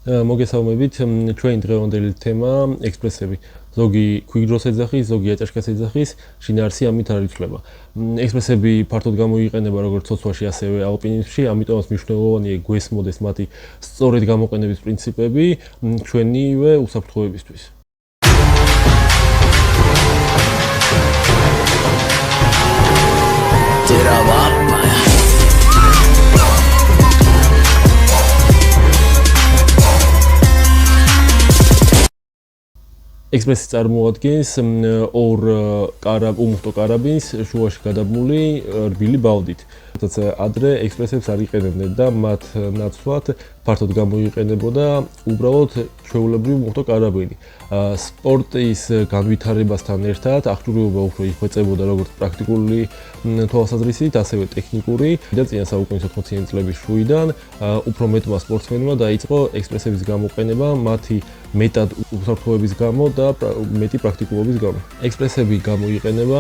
მოგესალმებით, ჩვენი დღევანდელი თემა ექსპრესები. ზოგი ქვიგროს ეძახის, ზოგი აჭაშკას ეძახის, შინაარსი ამით არ იცვლება. ექსპრესები ფართოდ გამოიყენება როგორც ცოცვაში, ასევე ალპინიზმში, ამიტომაც მნიშვნელოვანია გვესმოდეს მათი სწორედ გამოყენების პრინციპები ჩვენივე უსაფრთხოებისთვის. ექსპრესი წარმოადგენს ორ უმუხტო კარაბინს შუაში გადაბმული რბილი ბალდით. თუმცა ადრე ექსპრესებს არ იყენებდნენ და მათ ნაცვლად ფართოდ გამოიყენებოდა უბრალოდ ჩვეულებრივი უმუხტო კარაბინი. სპორტის განვითარებასთან ერთად აღჭურვილობა უფრო იხვეწებოდა როგორც პრაქტიკული თვალსაზრისით, ასევე ტექნიკური და წინა საუკუნის 80-იანი წლების შუიდან უფრო მეტმა სპორტსმენმა დაიწყო ექსპრესების გამოყენება მათი მეტად უსაფრთხოების გამო და მეტი პრაქტიკულობის გამო. ექსპრესები გამოიყენება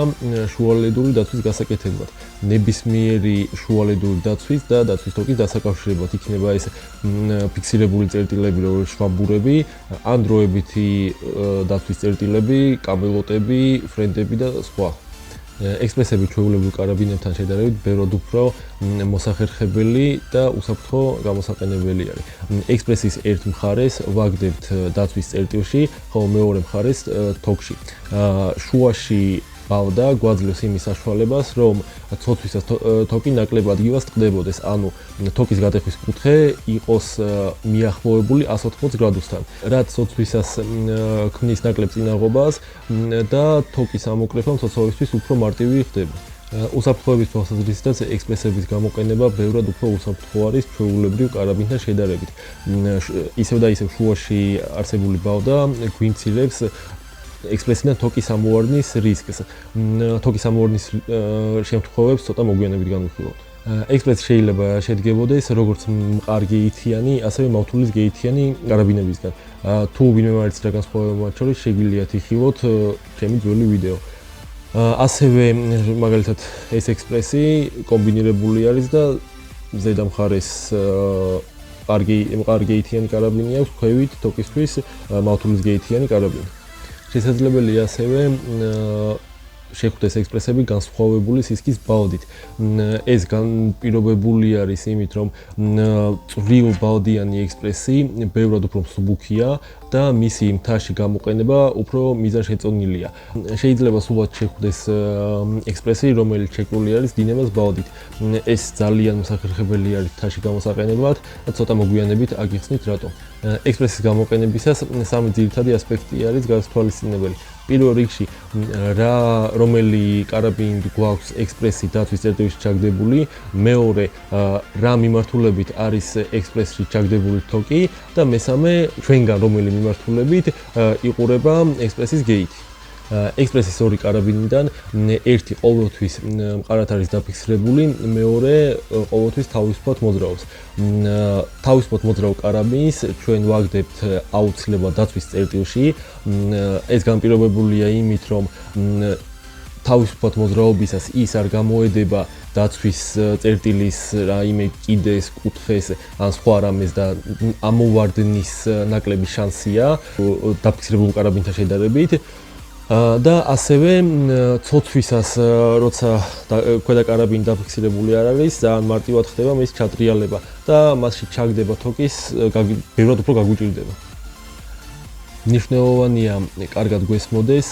შუალედური დაცვის გასაკეთებლად. ნებისმიერი შუალედური დაცვის და დაცვის თოკის დასაკავშირებლად იქნება ეს ფიქსირებული წერტილები, როგორც შვამბურები, ან დროებითი დაცვის წერტილები, კამელოტები, ფრენდები და სხვა. ექსპრესები ჩვეულებრივ კარაბინებთან შედარებით ბევრად უფრო მოსახერხებელი და უსაფრთხო გამოსაყენებელი არის. ექსპრესის ერთ მხარეს ვაგდებთ დაცვის წერტილში, ხოლო მეორე მხარეს თოკში. შუაში ბავდა გვაძლევს იმის საშუალებას, რომ ცოცვისას თოკი ნაკლებ ადგილას ტყდებოდეს, ანუ თოკის გადახვის კუთხე იყოს მიახლოებული 180 გრადუსთან, რაც ცოცვისას ქმნის ნაკლებ წინაღობას და თოკის ამოკრეფა მცოცავისთვის უფრო მარტივი ხდება. უსაფრთხოების თვალსაზრისითაც ექსპრესების გამოყენება ბევრად უფრო უსაფრთხო არის ჩვეულებრივ კარაბინთან შედარებით. ისევ და ისევ შუაში არსებული ბავდა გვიმცირებს ექსპრესიდან თოკის ამოვარდნის რისკს. თოკის ამოვარდნის შემთხვევებს ცოტა მოგვიანებით განვიხილავთ. ექსპრესი შეიძლება შედგებოდეს როგორც მყარ გეითიანი, ასევე მავთულის გეითიანი კარაბინებისგან. თუ ვინმე მარიც რა განსხვავება მათ შორის შეგვიძლიათ იხილოთ ჩემი ძველი ვიდეო. ასევე მაგალითად ეს ექსპრესი კომბინირებული არის და ზედა მხარეს მყარ გეითიანი კარაბინი აქვს, ქვევით თოკისთვის მავთულის გეითიანი კარაბინი. შესაძლებელია ასევე შეხვდეს ექსპრესები განსხვავებული სისქის ბალდით. ეს განპირობებული არის იმით, რომ წვრილ ბალდიანი ექსპრესი ბევრად უფრო მსუბუქია და მისი მთაში გამოყენება უფრო მიზანშეწონილია. შეიძლება სულად შეხვდეს ექსპრესი, რომელიც შეკრული არის დინებას ბალდით. ეს ძალიან მოსახერხებელი არის მთაში გამოსაყენებლად და ცოტა მოგვიანებით აგიხსნით რატო. ექსპრესის გამოყენებისას სამი ძირითადი ასპექტი არის გასათვალისწინებელი. პირველ რიგში რომელი კარაბინი გვაქვს ექსპრესი დაცვის წერტილში ჩაგდებული, მეორე რა მიმართულებით არის ექსპრესში ჩაგდებული თოკი და მესამე ჩვენგან რომელი მიმართულებით იყურება ექსპრესის გეითი. ექსპრესის ორი კარაბინიდან ერთი ყოველთვის მყარად არის დაფიქსირებული, მეორე ყოველთვის თავისუფლად მოძრაობს. თავისუფლად მოძრაობ კარაბინს ჩვენ ვაგდებთ აუცილებლად დაცვის წერტილში. ეს განპირობებულია იმით, რომ თავისუფლად მოძრაობისას ის არ გამოედება დაცვის წერტილის რაიმე კიდეს, კუთხეს ან სხვა რამეს და ამოვარდნის ნაკლები შანსია დაფიქსირებულ კარაბინთან შედარებით. და ასევე ცოცვისას როცა ქვედა კარაბინი დაფიქსირებული არ არის, ძალიან მარტივად ხდება მის ჩატრიალება და მასში ჩაგდება თოკის ბევრად უფრო გაგუჭირდება. მნიშვნელოვანია კარგად გვესმოდეს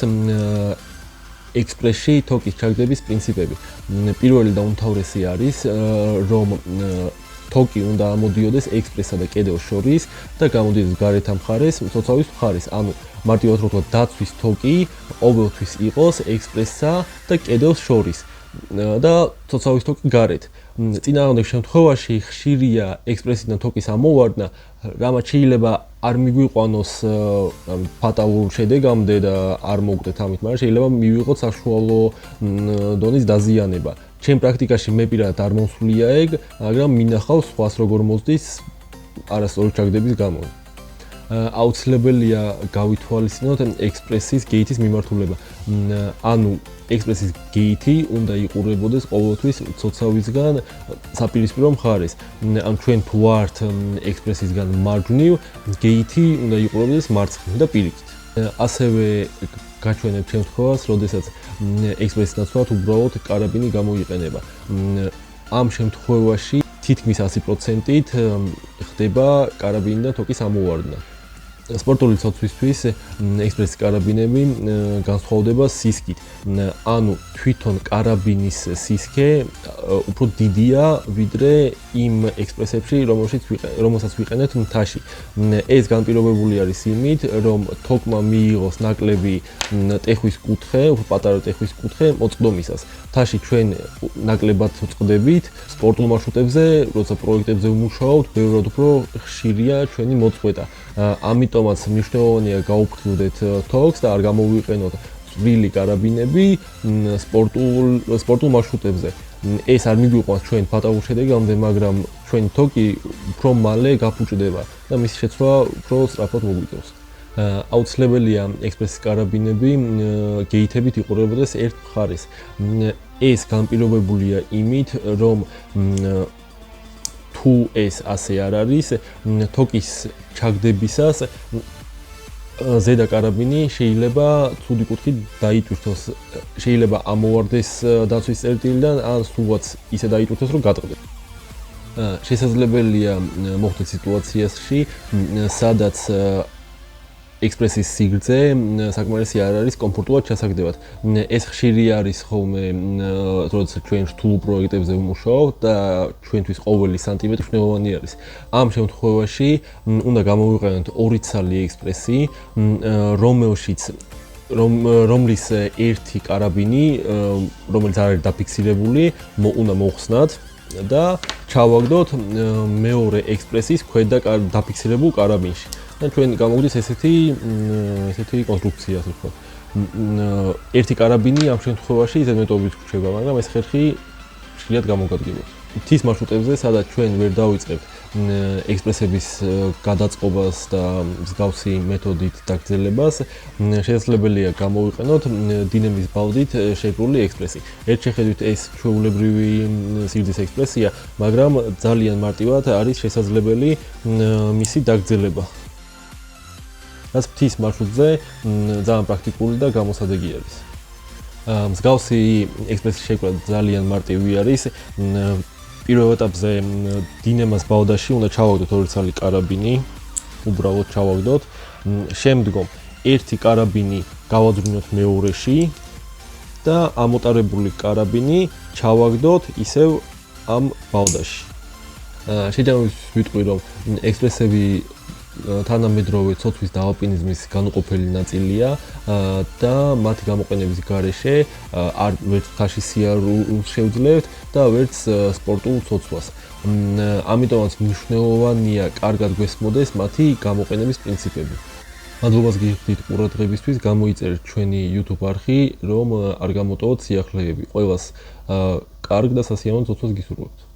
ექსპრესში თოკის ჩაგდების პრინციპები. პირველი და უმთავრესი არის, რომ თოკი უნდა ამოდიოდეს ექსპრესსა და კედელს შორის და გამოდიოდეს გარეთ მხარეს, მცოცავის მხარეს. ანუ მარტივად რო ვთქვა, დაცვის თოკი ყოველთვის იყოს ექსპრესსა და კედელს შორის და მცოცავის თოკი გარეთ. წინააღმდეგ შემთხვევაში ხშირია ექსპრესიდან თოკის ამოვარდნა, რამაც შეიძლება არ მიგვიყვანოს ფატალურ შედეგამდე და არ მოვკვდეთ ამით, მაგრამ შეიძლება მივიღოთ საშუალო დონის დაზიანება. ჩემ პრაქტიკაში მე პირადად არ მომსვლია ეგ, მაგრამ მინახავს სხვას როგორ მოსდის არასწორი ჩაგდების გამო. აუცილებელია გავითვალისწინოთ ექსპრესის გეითის მიმართულება. ანუ ექსპრესის გეითი უნდა იყურებოდეს ყოველთვის ცოცავისგან საპირისპირო მხარეს. ან ჩვენ თუ ვართ ექსპრესისგან მარჯვნივ, გეითი უნდა იყურებოდეს მარცხნივ და პირიქით. ასევე გაჩვენებ შემთხვევას, როდესაც ექსპრესის ნაცვლად უბრალოდ კარაბინი გამოიყენება. ამ შემთხვევაში თითქმის 100%-ით ხდება კარაბინიდან თოკის ამოვარდნა. სპორტული ცოცვისთვის ექსპრესის კარაბინები განსხვავდება სისქით. ანუ თვითონ კარაბინის სისქე უფრო დიდია ვიდრე იმ ექსპრესებში, რომელსაც ვიყენებთ მთაში. ეს განპირობებული არის იმით, რომ თოკმა მიიღოს ნაკლები ტეხვის კუთხე, უფრო პატარა ტეხვის კუთხე მოწყდომისას. მთაში ჩვენ ნაკლებად ვწყდებით სპორტულ მარშრუტებზე, როცა პროექტებზე ვმუშაობთ, ბევრად უფრო ხშირია ჩვენი მოწყვეტა. ამიტომაც მნიშვნელოვანია გაუფრთხილდეთ თოკს და არ გამოვიყენოთ წვრილი კარაბინები სპორტულ მარშრუტებზე. ეს არ მიგვიყვანს ჩვენ ფატალურ შედეგამდე, მაგრამ ჩვენი თოკი უფრო მალე გაფუჭდება და მისი შეცვლა უფრო სწრაფად მოგვიწევს. აუცილებელია ექსპრესის კარაბინები გეითებით იყურებოდეს ერთ მხარეს. ეს განპირობებულია იმით, რომ თუ ეს ასე არ არის, თოკის ჩაგდებისას ზედა კარაბინი შეიძლება ცუდი კუთხით დაიტვირთოს, შეიძლება ამოვარდეს დაცვის წერტილიდან, ან სულაც ისე დაიტვირთოს, რომ გატყდეს. შესაძლებელია მოხდეს სიტუაციაში, სადაც ექსპრესის სიგრძე საკმარისი არ არის კომფორტულად ჩასაგდებად. ეს ხშირი არის ხოლმე, როდესაც ჩვენ რთულ პროექტებზე ვმუშაობთ და ჩვენთვის ყოველი სანტიმეტრი მნიშვნელოვანი არის. ამ შემთხვევაში უნდა გამოვიყენოთ ორი ცალი ექსპრესი, რომლის ერთი კარაბინი, რომელიც არ არის დაფიქსირებული, უნდა მოხსნათ და ჩავაგდოთ მეორე ექსპრესის ქვედა დაფიქსირებულ კარაბინში. და ჩვენ გამოვიდეს ესეთი კონსტრუქცია, ასე ვთქვათ. ერთი კარაბინი ამ შემთხვევაში ზედმეტობით რჩება, მაგრამ ეს ხერხი ხშირად გამოგადგება. მთის მარშრუტებზე, სადაც ჩვენ ვერ დავიწყებთ ექსპრესების გადაწყობას და მსგავსი მეთოდით დაგრძელებას, შესაძლებელია გამოვიყენოთ დინემის ბალდით შეკრული ექსპრესი. ერთ შეხედვით ეს ჩვეულებრივი სიგრძის ექსპრესია, მაგრამ ძალიან მარტივად არის შესაძლებელი მისი დაგრძელება. რაც მთის მარშრუტზე ძალიან პრაქტიკული და გამოსადეგი არის. მსგავსი ექსპრესის შეკრა ძალიან მარტივი არის. პირველ ეტაპზე დინემას ბალდაში უნდა ჩავაგდოთ ორი ცალი კარაბინი, უბრალოდ ჩავაგდოთ. შემდგომ ერთი კარაბინი გავაძვრინოთ მეორეში და ამოტარებული კარაბინი ჩავაგდოთ ისევ ამ ბალდაში. შედარებით ვიტყვი, რომ ექსპრესები თანამედროვე ცოცვის და ალპინიზმის განუყოფელი ნაწილია და მათი გამოყენების გარეშე ვერც მთაში სიარულს შევძლებთ და ვერც სპორტულ ცოცვას. ამიტომაც მნიშვნელოვანია კარგად გვესმოდეს მათი გამოყენების პრინციპები. მადლობას გიხდით ყურადღებისთვის, გამოიწერეთ ჩვენი YouTube არხი, რომ არ გამოტოვოთ სიახლეები. ყველას კარგ და სასიამოვნო ცოცვას გისურვებთ.